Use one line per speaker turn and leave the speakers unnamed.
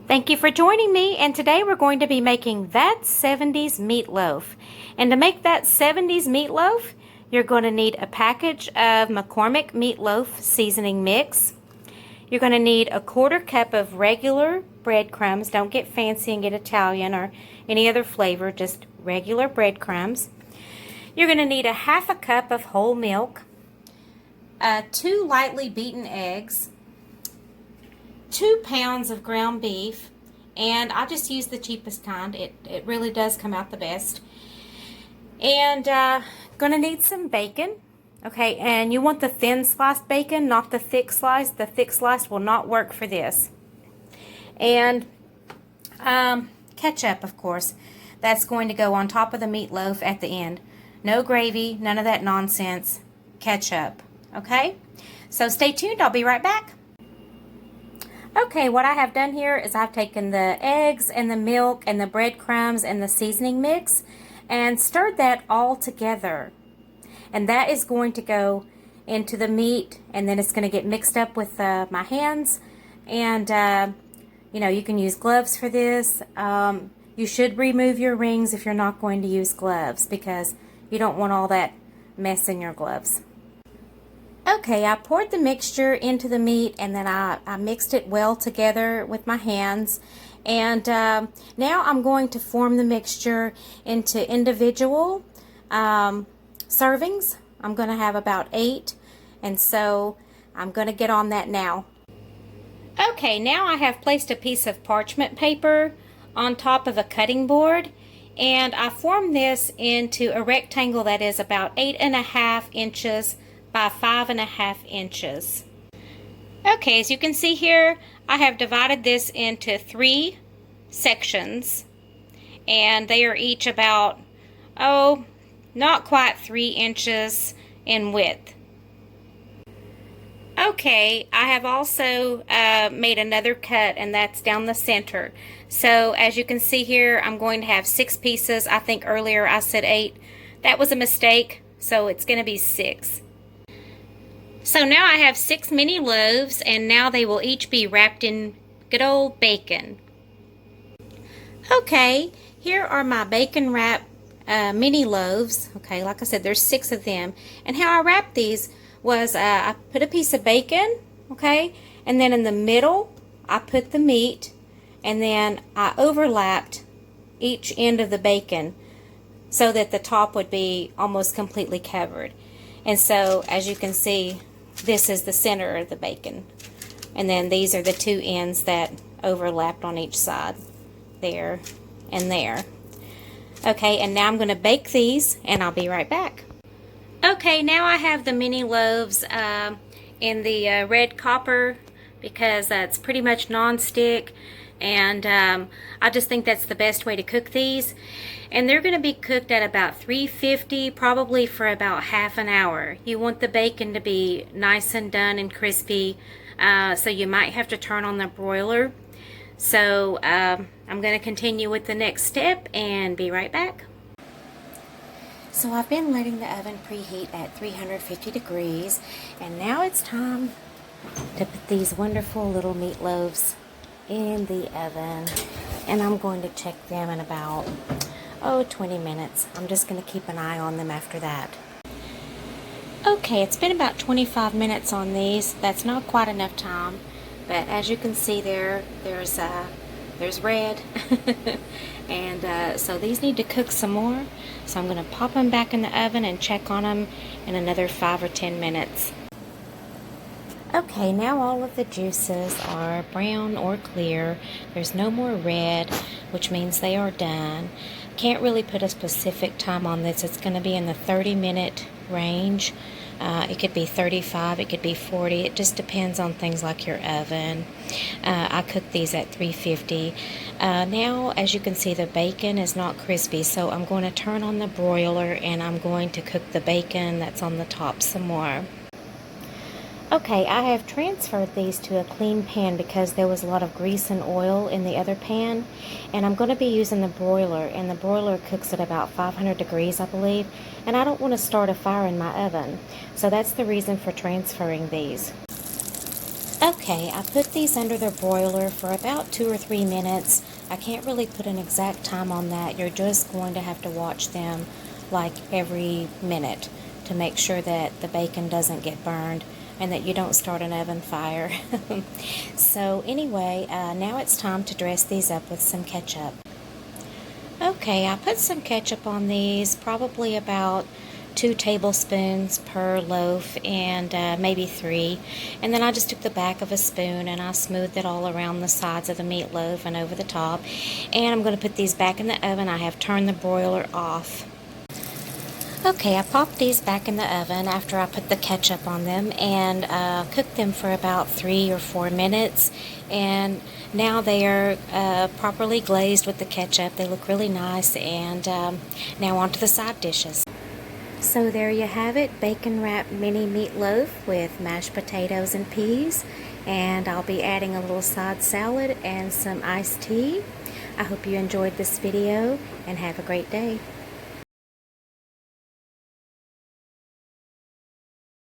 Thank you for joining me, and today we're going to be making that 70's meatloaf. And to make that 70's meatloaf, you're going to need a package of McCormick meatloaf seasoning mix. You're going to need a 1/4 cup of regular breadcrumbs. Don't get fancy and get Italian or any other flavor, just regular breadcrumbs. You're going to need a 1/2 cup of whole milk, 2 lightly beaten eggs, 2 pounds of ground beef, and I just use the cheapest kind. It really does come out the best. And gonna need some bacon. Okay, and you want the thin sliced bacon, not the thick slice. The thick slice will not work for this. And ketchup, of course. That's going to go on top of the meatloaf at the end. No gravy, none of that nonsense. Ketchup. Okay? So stay tuned, I'll be right back. Okay, what I have done here is I've taken the eggs and the milk and the breadcrumbs and the seasoning mix and stirred that all together. And that is going to go into the meat, and then it's going to get mixed up with my hands. And, you know, you can use gloves for this. You should remove your rings if you're not going to use gloves, because you don't want all that mess in your gloves. Okay, I poured the mixture into the meat, and then I mixed it well together with my hands. And now I'm going to form the mixture into individual servings. I'm going to have about 8, and so I'm going to get on that now. Okay, now I have placed a piece of parchment paper on top of a cutting board, and I formed this into a rectangle that is about 8.5 inches by 5.5 inches. Okay, as you can see here, I have divided this into 3 sections, and they are each about, not quite 3 inches in width. Okay, I have also made another cut, and that's down the center. So as you can see here, I'm going to have 6 pieces. I think earlier I said 8. That was a mistake, so it's going to be 6. So now I have 6 mini loaves, and now they will each be wrapped in good old bacon. Okay, here are my bacon wrap mini loaves. Okay, like I said, there's 6 of them. And how I wrapped these was I put a piece of bacon, okay, and then in the middle I put the meat, and then I overlapped each end of the bacon so that the top would be almost completely covered. And so as you can see, this is the center of the bacon, and then these are the 2 ends that overlapped on each side, there and there. Okay, and now I'm going to bake these, and I'll be right back. Okay, now I have the mini loaves in the red copper, because that's pretty much non-stick, and I just think that's the best way to cook these. And they're going to be cooked at about 350, probably for about ½ an hour. You want the bacon to be nice and done and crispy, so you might have to turn on the broiler. So I'm going to continue with the next step and be right back. So I've been letting the oven preheat at 350 degrees, and now it's time to put these wonderful little meatloaves in the oven. And I'm going to check them in about 20 minutes. I'm just going to keep an eye on them after that. Okay, it's been about 25 minutes on these. That's not quite enough time, but as you can see there's red. And so these need to cook some more. So I'm going to pop them back in the oven and check on them in another 5 or 10 minutes. Okay, now all of the juices are brown or clear. There's no more red, which means they are done. Can't really put a specific time on this. It's going to be in the 30-minute range. It could be 35, it could be 40. It just depends on things like your oven. I cook these at 350. Now, as you can see, the bacon is not crispy, so I'm going to turn on the broiler, and I'm going to cook the bacon that's on the top some more. Okay, I have transferred these to a clean pan because there was a lot of grease and oil in the other pan, and I'm going to be using the broiler, and the broiler cooks at about 500 degrees, I believe, and I don't want to start a fire in my oven, so that's the reason for transferring these. Okay, I put these under the broiler for about 2 or 3 minutes. I can't really put an exact time on that. You're just going to have to watch them like every minute to make sure that the bacon doesn't get burned and that you don't start an oven fire. So anyway, now it's time to dress these up with some ketchup. Okay, I put some ketchup on these, probably about 2 tablespoons per loaf, and maybe 3. And then I just took the back of a spoon and I smoothed it all around the sides of the meatloaf and over the top. And I'm going to put these back in the oven. I have turned the broiler off. Okay, I popped these back in the oven after I put the ketchup on them and cooked them for about 3 or 4 minutes. And now they are properly glazed with the ketchup. They look really nice. And now on to the side dishes. So there you have it, bacon wrapped mini meatloaf with mashed potatoes and peas. And I'll be adding a little side salad and some iced tea. I hope you enjoyed this video and have a great day.